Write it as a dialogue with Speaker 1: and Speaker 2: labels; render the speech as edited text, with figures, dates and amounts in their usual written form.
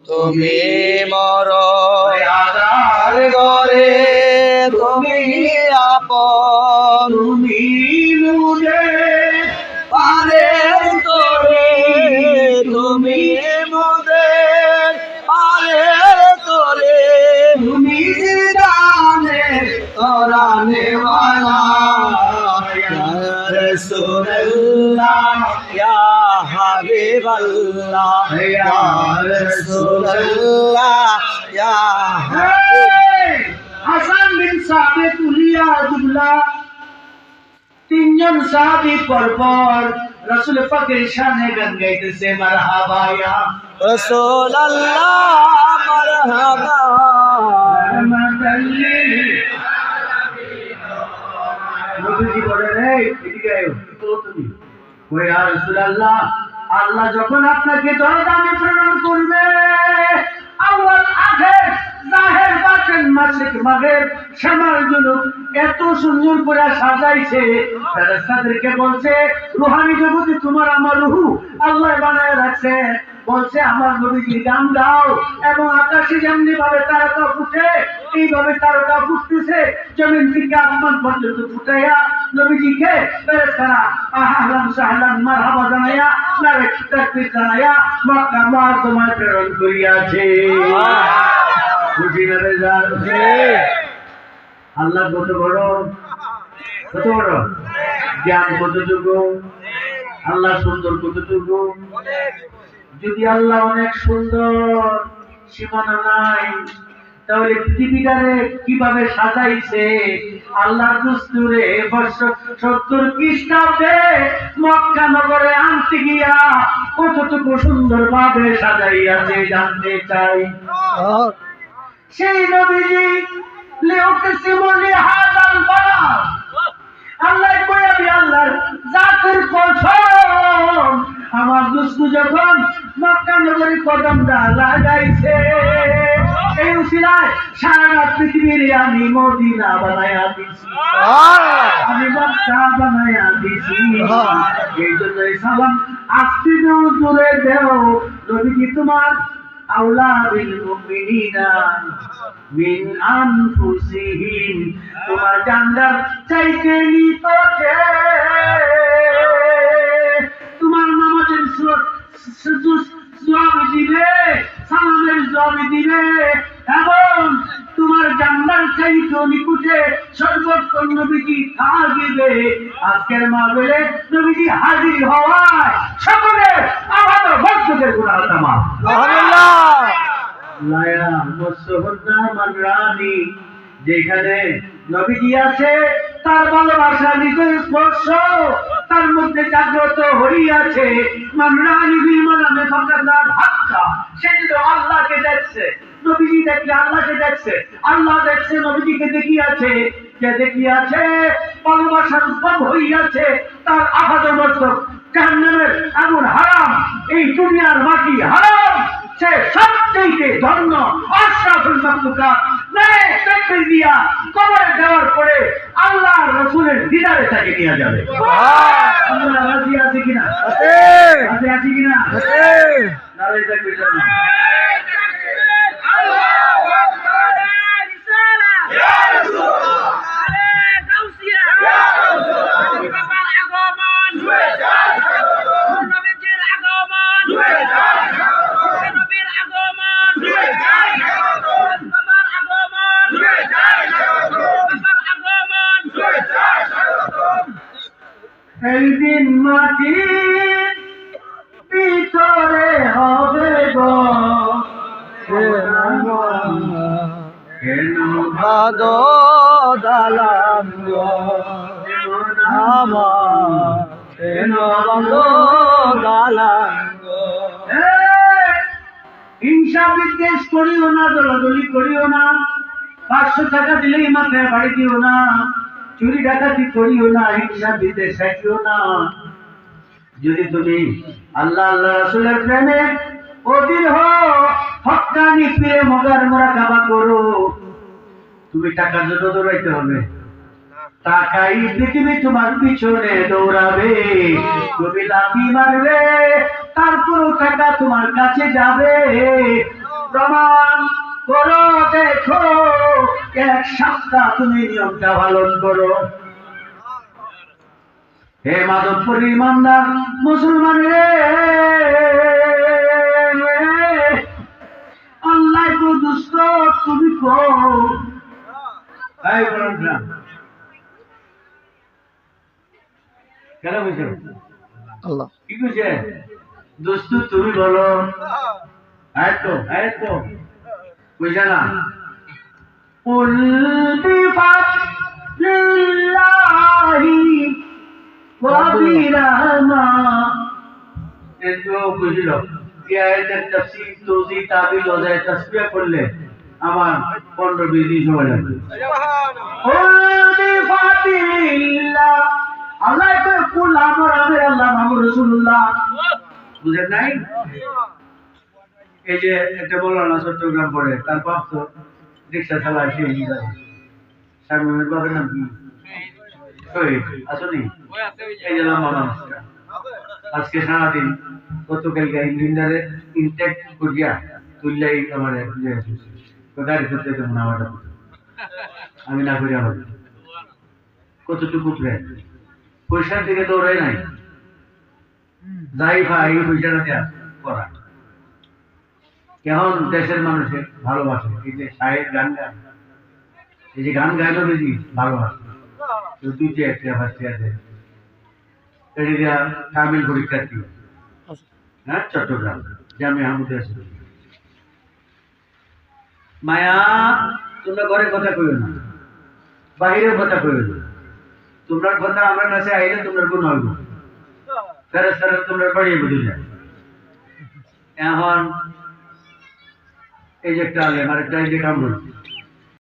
Speaker 1: তুমি মরণ আধার ঘরে তুমি আপন
Speaker 2: তুমি মুজে
Speaker 1: পারের তোরে তুমি মোদের পারের তোরে
Speaker 2: তুমি দানে
Speaker 1: তরানে वाला या रसूल अल्लाह या हबीब अल्लाह या रसूल अल्लाह या
Speaker 2: হাসান বিন সাবিত উলিয়া দুবলা তিনজন সাহাবী পরপর রাসূল পাকের শানে গান গাইতেছে মারহাবা ইয়া
Speaker 1: रसूल अल्लाह मरहबा
Speaker 2: নবীজি বলেন এই এদিকে আয় তো তুমি ওই ইয়া রাসূলুল্লাহ আল্লাহ যখন আপনাকে দরদামে প্রেরণ করবে আউয়াল আখির জাহির বাতিন মাসিক মাগরিব শামাল জুনুব এত সুন্দর করে সাজাইছে ফেরেশতাদেরকে বলছে রূহানি জগতে তোমার আমার রূহ আল্লাহ বানায় রাখছে বলছে আমার নবীজি গান গাও এবং আকাশে যেমনি ভাবে তারকা ফুটে এইভাবে তারকা ফুটতেছে জমিন থেকে আসমান পর্যন্ত ফুটাইয়া নবীজিকে ফেরেশতারা আহলান সাহলান মারহাবা জানাইয়া নারে তাকবীর জানাইয়া মক্কা মুআজ্জমায় প্রেরণ করিয়াছে খুশি না রেজাল আল্লাহ কত বড় জ্ঞান কতটুকু আল্লাহ সুন্দর কতটুকু যদি আল্লাহ অনেক সুন্দর সীমানা নাই তাহলে পৃথিবীটারে কিভাবে সাজাইছে আল্লাহর দস্তুরে 70 খ্রিস্টাব্দে মক্কা নগরে আনতে গিয়া কতটুকু সুন্দর ভাবে সাজাইয়াছে জানতে চাই সেই নবীজি লিউকসিমু লিহাদাল বালাদ আল্লাহ কই আমি আল্লাহর জাতের কসম আমার দুস্তু যখন মক্কা নগরী কদমটা লাগাইছে এই উসিলায় সারা পৃথিবীর আমি মদিনা বানায়া দিছি আমি মক্কা বানায়া দিছি এই জন্যই সালাম আস্তে দূরে দেও নবীজি তোমার আওলা বিল মুমিনিনা মিন আনফুসিহিম তোমার জান্নাত চাইতে নিতকে তোমার নামাজের জবাব দিবে সালামের জবাব দিবে এবং তোমার জান্নাত চাইতে নিকুটে সর্বোত্তম নবীজি থাকবে আজকের মাহফিলে নবীজি হাজির হওয়ায় সকলে আমাদের ভক্তদের গুনাহ তামাম
Speaker 1: সুবহানাল্লাহ
Speaker 2: লায়া মুসহদা মানরানি যেখানে নবীজি আছে তার ভালোবাসা নিজের স্পর্শ তার মধ্যে জাগ্রত হইয়াছে মানরানি বিমানে ফাকাদার হাক্কা সে তো আল্লাহকে দেখছে নবীজি দেখলে আল্লাহকে দেখছে আল্লাহ দেখছে নবীজিকে দেখিয়াছে যে দেখিয়াছে ভালোবাসার উদ্ভব হইয়াছে তার আহাদ মস্তক জাহান্নামের আগুন হারাম এই দুনিয়ার মাটি হারাম সে সবচেয়ে ধন্য আশরাফুল মাখলুকাত নারে তাকবীর দিয়া কবরে যাওয়ার পরে আল্লাহ রাসূলের দিদারে তাকে নিয়ে যাবে আমরা রাজি আছি কিনা আছি কিনা নারে তাকবীর জানা আল্লাহু আকবার রিসালা ইয়া রাসূলুল্লাহ আরে গাউসিয়া ইয়া রাসূলুল্লাহ বাবার আগমন জুয়ে যায় নবীজির আগমন জুয়ে যায় নবীর আগমন জুয়ে যায় বাবার আগমন জুয়ে যায় বাবার আগমন জুয়ে যায় এই দিন মাটির ভিতরে হবে গো কেন
Speaker 1: ভাদ দালাম আমার কেন ভাদ দালাম
Speaker 2: হিংসা বিদ্বেষ করিও না দলাদলি করিও না 500 টাকা দিলেই মাথায় বাড়ি দিও না চুরি ডাকাতি করিও না হিংসা বিদ্বেষ রাখিও না যদি তুমি আল্লাহ আল্লাহ রাসূলের প্রেমে অধীর হও হক্কানি পীরে মগার মুরাকাবা করো তুমি টাকার জন্য দৌড়াইতে হবে টাকাই পৃথিবী তোমার পিছনে দৌড়াবে তুমি লাফি মারবে তারপর টাকা তোমার কাছে যাবে প্রমাণ করো, দেখো, এক সপ্তাহ তুমি নিয়মটা পালন করো। হে মাধবপুর ইমানদার মুসলমান রে, আল্লাহ তো দুষ্ট, তুমি কো কেন বুঝছো?
Speaker 1: আল্লাহ
Speaker 2: কি বুঝে দোস্ত তুমি বলো। আয়তো বুঝে না। قل بفضل الله وبرحمته এতো বুঝলো কি আয়াতের তাফসীর তৌজি তাবিল ও যায় তাসবিহ করলে আমার 15-20 দিন সময় লাগবে। قل بفضل الله আল্লাহ তো কুল আমার আল্লাহ মুহাম্মদ রাসূলুল্লাহ বুঝেন নাই? এই যে একটা বললাম না চট্টগ্রাম পড়ে তার বাপ তো রিক্সা চালায় সেই সামনের বাবার নাম কি আসনি? এই যে লম্বা মানুষটা আজকে সারাদিন গতকালকে ইঞ্জিনিয়ারে ইনটেক করিয়া তুললাই আমার গাড়ি করতে তেমন আমার আমি না করি আমার কতটুকু প্রেম পয়সার দিকে দৌড়াই নাই যাই ভাই পয়সাটা দেয়া করা কেমন দেশের মানুষের ভালোবাসে। এই যে সাহেব গান গায়, এই যে গান গাইলো বেশি ভালোবাসে তুই যে একটা ভাষা আছে এটা তামিল পরীক্ষার্থী হ্যাঁ চট্টগ্রাম জামিয়া আহমদে আছে। মায়া তোমরা ঘরে কথা কইও না, বাহিরের কথা কইও না, তোমরা কথা আমার কাছে আইলে তোমরা কোন হইব ফেরেশতারা তোমরা বাড়িয়ে বুঝে যায়। এখন এই যে একটা আলেম আর একটা এই যে কামরুল